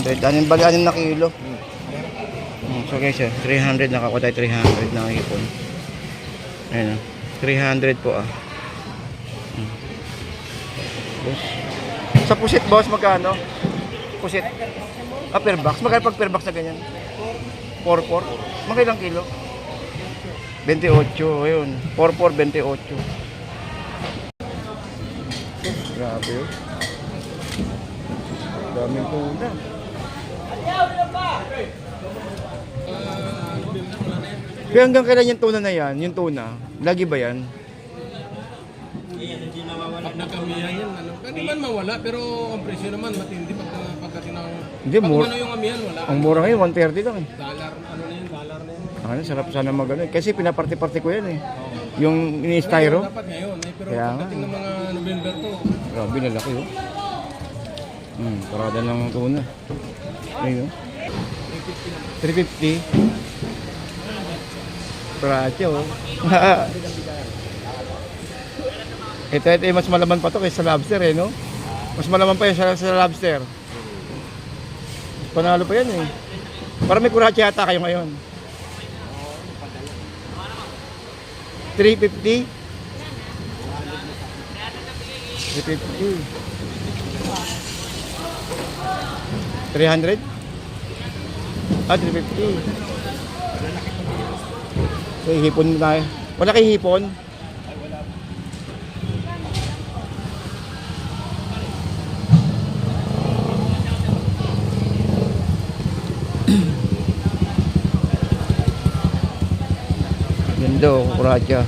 300. Bali, 6 na kilo. So guys, 300. Nakakuha tayo 300 na hipon. Ayan, 300 po ah. Sa pusit boss, magkano? Pusit. Per box. Magkano pag per box na ganyan? 4-4. Magkailang kilo? 28. Ayun. 4-4, 28. Grabe yun. Daming tuna. Kaya hanggang kailan yung tuna na yan? Yung tuna? Lagi ba yan? Pag nagkamihan yan, ano? Pwede man mawala, pero ang presyo naman matindi pagdating ng... Hindi, pag mura. ano yung amihan, wala. Ang mura ngayon, 130 lang eh. Dollar, ano na yun, dollar na yun. Ano, sarap sana magano. Kasi pinaparte-parte ko yan eh. Yung ini-styro. Dapat ngayon, eh, pero Kaya pagdating ng mga November to, Grabe, lalaki oh. Parada ng tuna. Ayun. 350. Pracha oh. Ito mas malaman pa to kaysa sa lobster eh, no? Mas malaman pa yun sa lobster. Panalo pa yan eh. Para may kuracha yata kayo ngayon. 350. 350. 300? 350. Okay, hipon mo tayo. Wala kay hipon? Ganda oh, kuracha.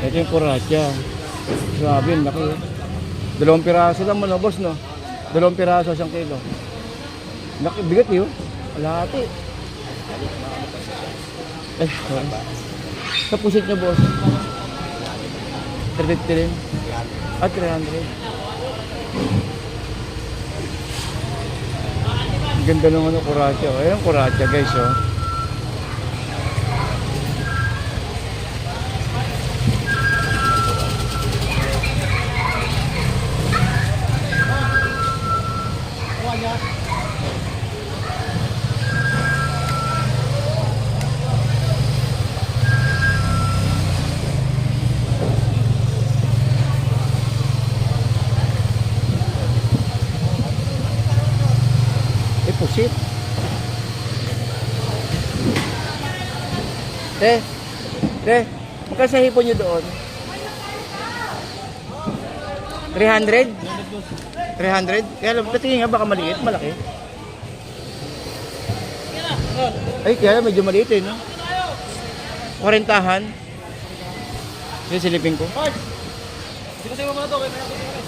Ito yung kuracha. Grabe, laki. 2 piraso lang mo, boss, no? 2 piraso, 1 kilo. Laki, bigat yun. Alati. Ay, sa pusit nyo, boss. 350 rin. 300. Ganda ng ano, kuracha. Ayan, kuracha, guys, oh. Pusit. Magkano sa hipon nyo doon? 300? 300? Kaya lang, patingin nga baka maliit, malaki. Ay, kaya lang medyo maliit eh, no? 40-han. Sige, silipin ko. sige mo muna to, kaya meron ko.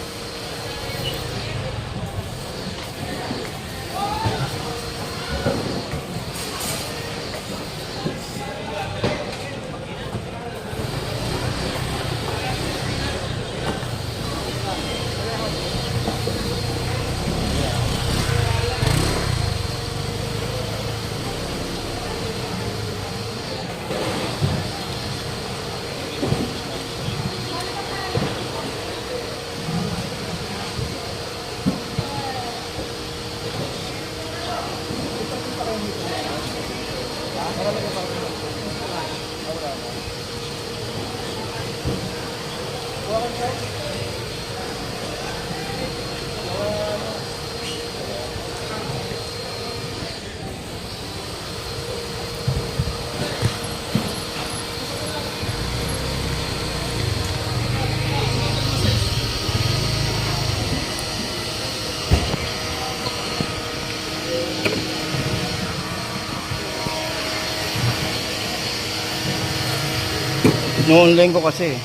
No-online ko kasi.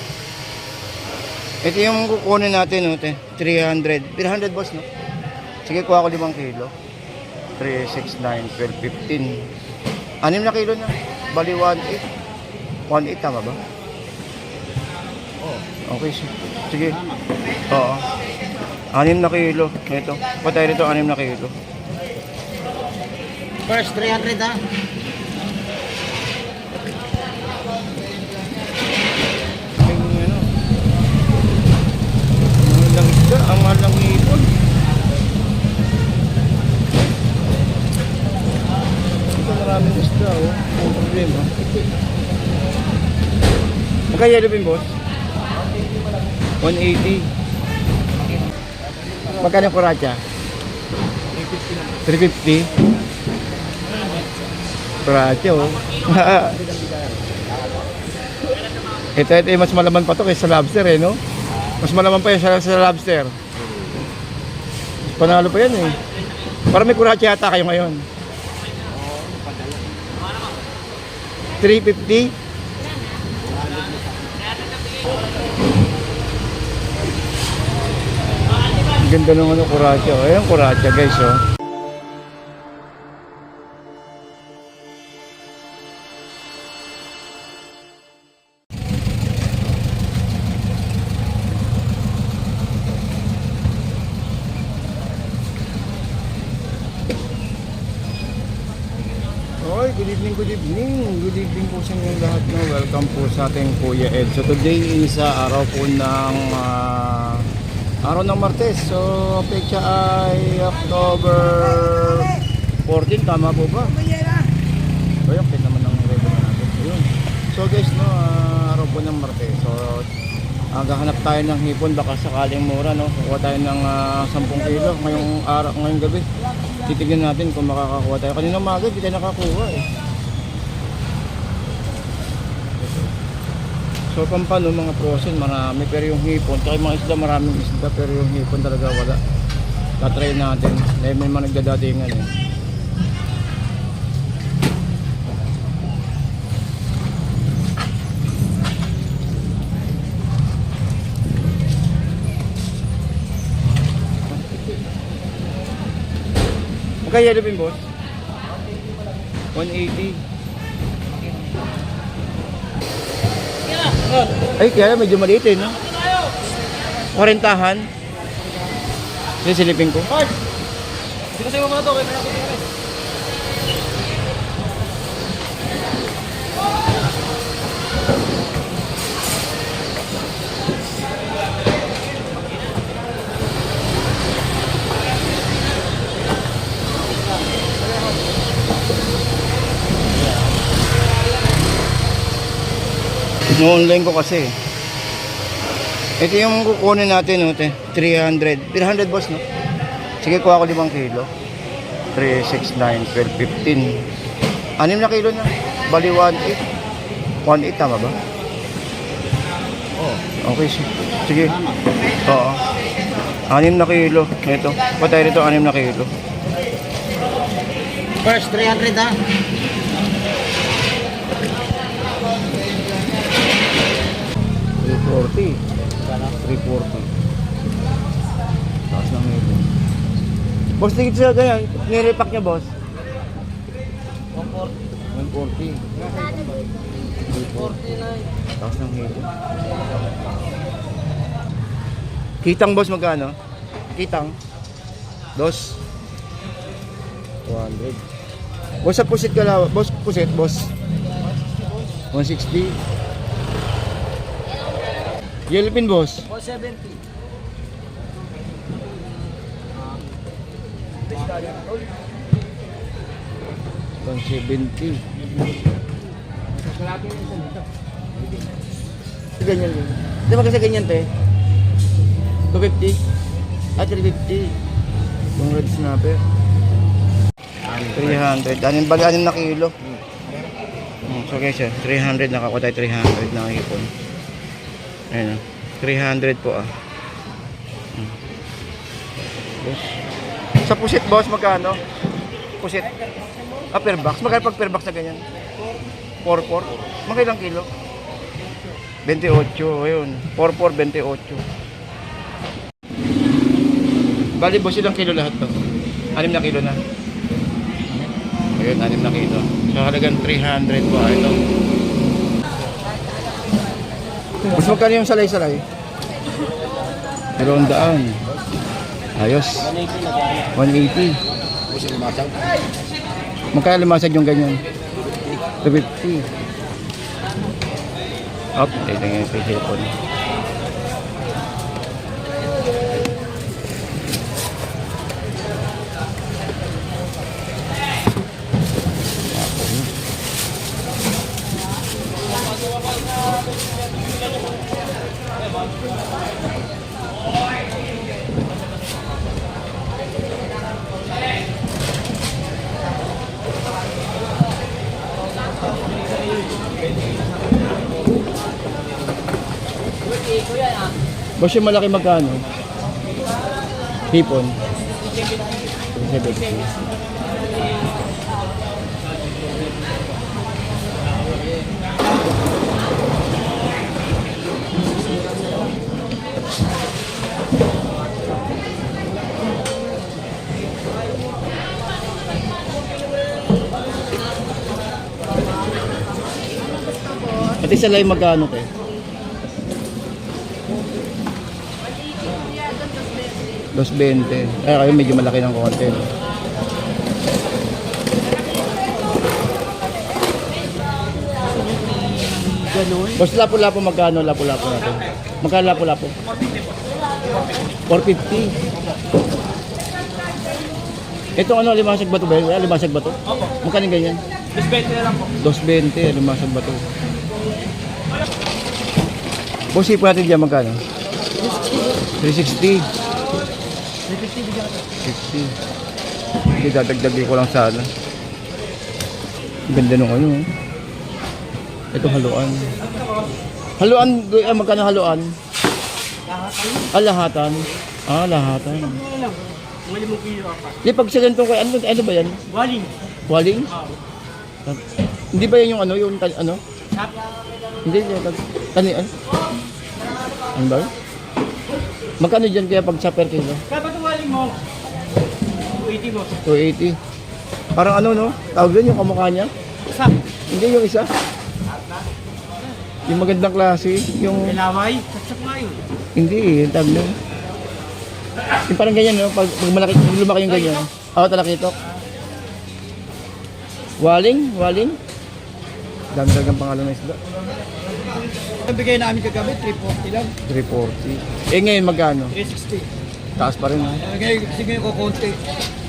Ito yung kukunin natin, no? 300. 300 boss, no? Sige, kuha ko 5 kilo. 3, 6, 9, 12, 15. 6 na kilo na. Bali 1.8. 1.8 tama ba? Okay, sige. Oo. 6 na kilo. Ito. Patay rito 6 na kilo. First 300 ha. Ang mahal ng Magkano yellow pin, boss? 180. Magkano yung kuracha? 350. Kuracha, oh. Ito mas malaman pa to kaysa sa lobster, eh, no? Mas malaman pa yun sa lobster. Panalo pa yan, eh. Parang may kuracha yata kayo ngayon. 350. Ganda ng ano, kuracha. Ayan, kuracha, guys, oh. Hoy, good evening, good evening. Good evening po sa inyo lahat. No? Welcome po sa ating Kuya Ed. So today is araw po ng Martes. So pecha ay October 14, tama po ba? So yun, pin naman ng revenue natin. Ayun. So guys, no, araw po ng Martes. So gahanap tayo ng hipon, baka sakaling mura, no? Kuha tayo ng 10 kilo ngayong gabi. Titignan natin kung makakakuha tayo. Kanina umaga, hindi tayo nakakuha, eh. So pampano, mga frozen, marami. Pero yung hipon, tsaka yung mga isda, maraming isda. Pero yung hipon talaga wala. Tatry natin. Dahil may mga nagdadatingan, eh. Magkano yellow pin, boss? 180. Ay, kaya medyo maliit, eh, no? 40-han. Sige, silipin ko. Hindi kasi mo mga to, kaya natin kami. No-online ko kasi. Ito yung kukunin natin, no, 300. 300, boss, no? Sige, kuha ko 5 kilo. 3, 6, 9, 12, 15. 6 na kilo na. Bali 1.8. 1.8, tama ba? Oo. Okay, sige. Oo. 6 na kilo. Ito. Patay rito, 6 na kilo. First 300 ha. 340. 340. Taas ng ito. Boss, tigit siya ganyan. Nirepack niya, boss. 140. 340. Taas ng ito. Kitang, boss, magkano? Kitang. 200. Boss, sa pusit ka lang. Boss, pusit, boss. 160. Yellow pin, boss. 170. 170. Ganyan din. Di ba kasi ganyan, te? 250. 350. Yung red snapper. 300. Bali 6 na kilo. So guys, 300. Nakakuha tayo 300 na hipon. Ayun, 300 po, ah. Boss. Sa pusit, boss, magkano? Pusit. Per box. Magkano pag per box na ganyan? 4-4. Magkailang kilo? 28. Ayun. 4-4, 28. Bali, boss, ilang kilo lahat to? 6 na kilo na. Ayun, 6 na kilo. So, halagang 300 po. Ito. Boss, magkano yung salay-salay? 200. Ayos. 180. Magkano limasag yung ganyan? 250. Up, ito yung cellphone. Boss, yung malaki magkano? Hipon. 70. Pati sa live magkano te? Dos 20. Ay, kayo medyo malaki ng konti. No? Ganon. Boss, lapo-lapo magkano? Lapo-lapo natin. Magkano lapo-lapo? 450. Ito ano, limasag ba ito ba? Limasag ba ito? Opo. Magkano yung ganyan? 220 na lang po. 220, limasag ba ito? Boss, ipo natin dyan magkano? 360. 50. Hindi, dadagdagin ko lang sana. Ang ganda nung ano. Oh. Ito haluan. Haluan, magkano haluan? Lahatan. Lahatan. Mga 5 kilo pa. Di pag sa ganito, ano ba yan? Waling. Waling? Hindi ba yan yung ano, ano? Sap. Hindi, yung tanian. Ano ba? Magkano dyan kaya pag sa per kilo? Kaya ba ito waling mo? 280 mo. 280. Parang ano no? Tawag doon yung kamukha niya? Sap. Hindi yung isa. Yung magandang klase. Yung... Ilaway. Sap nga yun. Hindi, yung tawag doon. Yung parang ganyan no? Pag malaki, pag lumaki yung ganyan. Talakitok. Waling? Waling? Dami talagang pangalan ng isda. Ang bigay namin kagabi, 340 lang. 340. Eh ngayon magkano? 360. Taas pa rin ha? Ngayon, sige ko konti.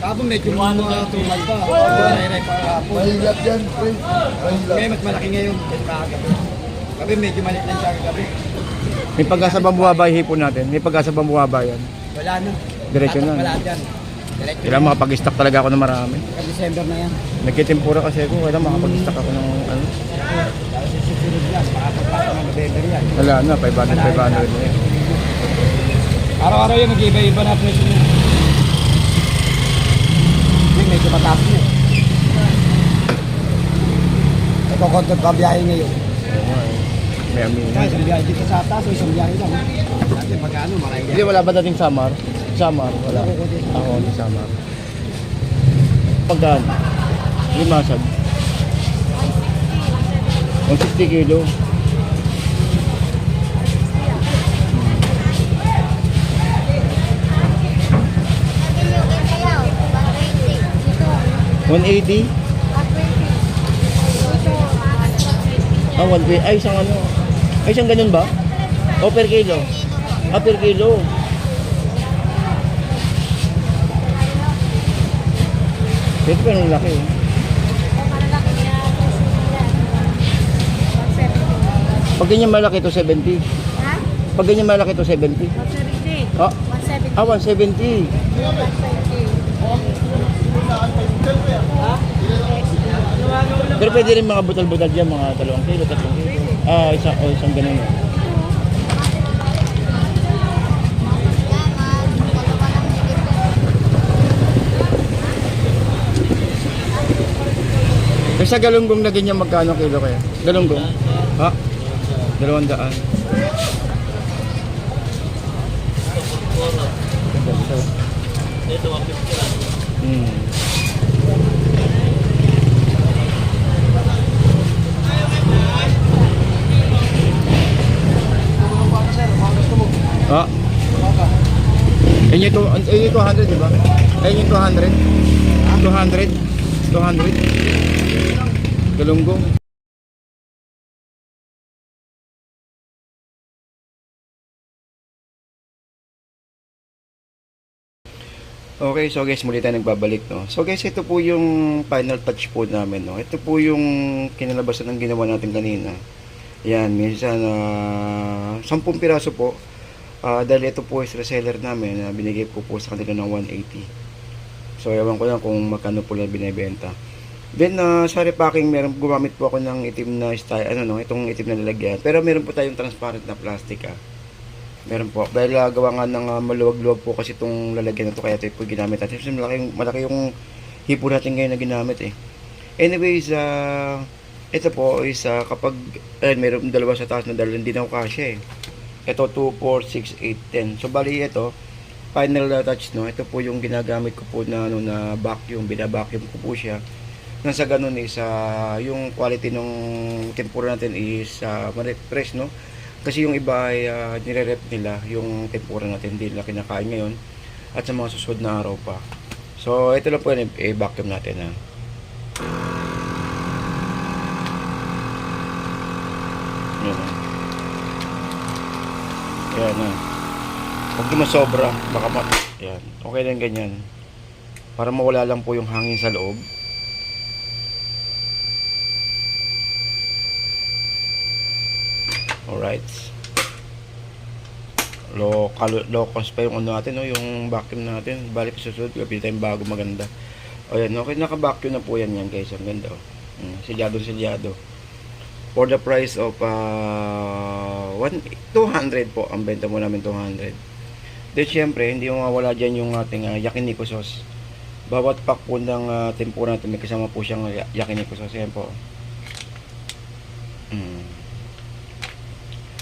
Kapag medyo mga tumal pa. Pag-nairay pa kapon. Mahilap yan, pre. Mahilap. Ngayon, mas malaki ngayon. Kaya kagabi. Kagabi, medyo maliit lang siya kagabi. May pag-asa bang bumaba yung hipon natin? May pag-asa bang bumaba yan? Wala na. Diretso na. Wala dyan. Diretso. Kailangan makapag-stock talaga ako ng marami. Pag December na yan. Nagkitimpura kasi ako. Kailangan makapag-stock ako ng ano. Tapos susunod yan. Makapagpasa ng November yan. Wala na, 500 na yan. Araw-araw yan, mag-iba-iba na presyo niya. Yung medyo mataas na eh. Ito kontot pa biyahe ngayon. May amin. Kaya isang biyahe dito sa taas o isang biyahe lang. Dati magkano, maraming Hindi, wala ba dating Samar? Samar, wala. Ako, hindi Samar. Pagkaan? Limasag. 160 kilo. $180? 120. Ay, isang ano? Ay, isang ganun ba? O per kilo? Per kilo. Ito pa nung laki. Pag ganyan malaki ito, 70. Ha? Pag ganyan malaki ito, 70. 170. Ah, 170. 170. Pero pwede rin mga butal-butal dyan, mga 2 kilo, 3 kilo. Isang ganun. Kasi sa galunggong na ganyan magkano kilo kaya? Galunggong? Ha? 200. Ito, 150 lang. Ha? Ayun yung 200, di ba? Ayun yung 200. 200. 200. Galunggong. Okay, so guys, muli tayo nagbabalik, no? So guys, ito po yung final touch po namin, no? Ito po yung kinalabasan ng ginawa natin kanina. Yan, minsan 10 piraso po. Dahil ito po is reseller namin, binigay ko po sa kanila ng 180. So, ewan ko lang kung magkano po lang binibenta. Then, sa repacking, meron gumamit po ako ng itim na style, itong itim na lalagyan. Pero meron po tayong transparent na plastic, Meron po. Dahil gawa nga ng maluwag-luwag po kasi itong lalagyan na to, kaya ito po ginamit natin. Kasi malaki yung hipo natin ngayon na ginamit eh. Anyways, ito po is kapag meron dalawa sa taas na dalawa, hindi na ako kasya eh. Ito 2, 4, 6, 8, 10. So bali ito, final touch no. Ito po yung ginagamit ko po na na vacuum, bina-vacuum ko po siya. Nang sa ganun is yung quality ng tempura natin is fresh no. Kasi yung iba ay nire-rep nila yung tempura natin, hindi nila kinakain ngayon at sa mga susunod na araw pa. So ito lang po yung i-vacuum natin Yan. Yan Huwag naman sobra, baka yan. Okay lang ganyan. Para mawala lang po yung hangin sa loob. Alright. Low cost pa yung natin, yung vacuum natin. Balik sa susunod, gawin tayong bago maganda. O yan, okay, naka-vacuum na po yan guys. Ang ganda Silyado. For the price of 200 po, ang benta mo namin 200. Then syempre, hindi mawawala dyan yung ating yakiniku sauce. Bawat pack po ng tempura natin, may kasama po siyang yakiniku sauce. Yan po.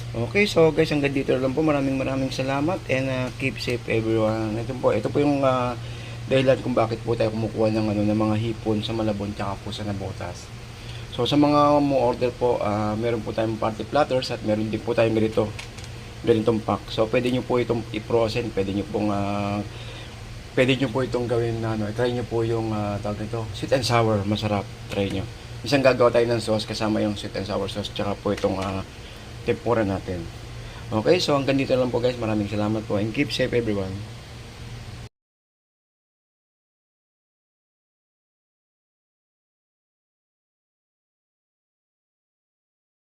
Okay, so guys, hanggang dito lang po. Maraming salamat and keep safe everyone. Ito po yung dahilan kung bakit po tayo kumukuha ng ng mga hipon sa Malabon tsaka po sa Nabotas. So sa mga mo order po, meron po tayong party platters at meron din po tayong ganitong pack. So pwede niyo po itong i-frozen, pwede niyo po itong gawin na try niyo po yung tawag nito, sweet and sour, masarap, try niyo. Isang gagawa tayo ng sauce kasama yung sweet and sour sauce tsaka po itong tempura natin. Okay, so hanggang dito lang po guys. Maraming salamat po and keep safe everyone.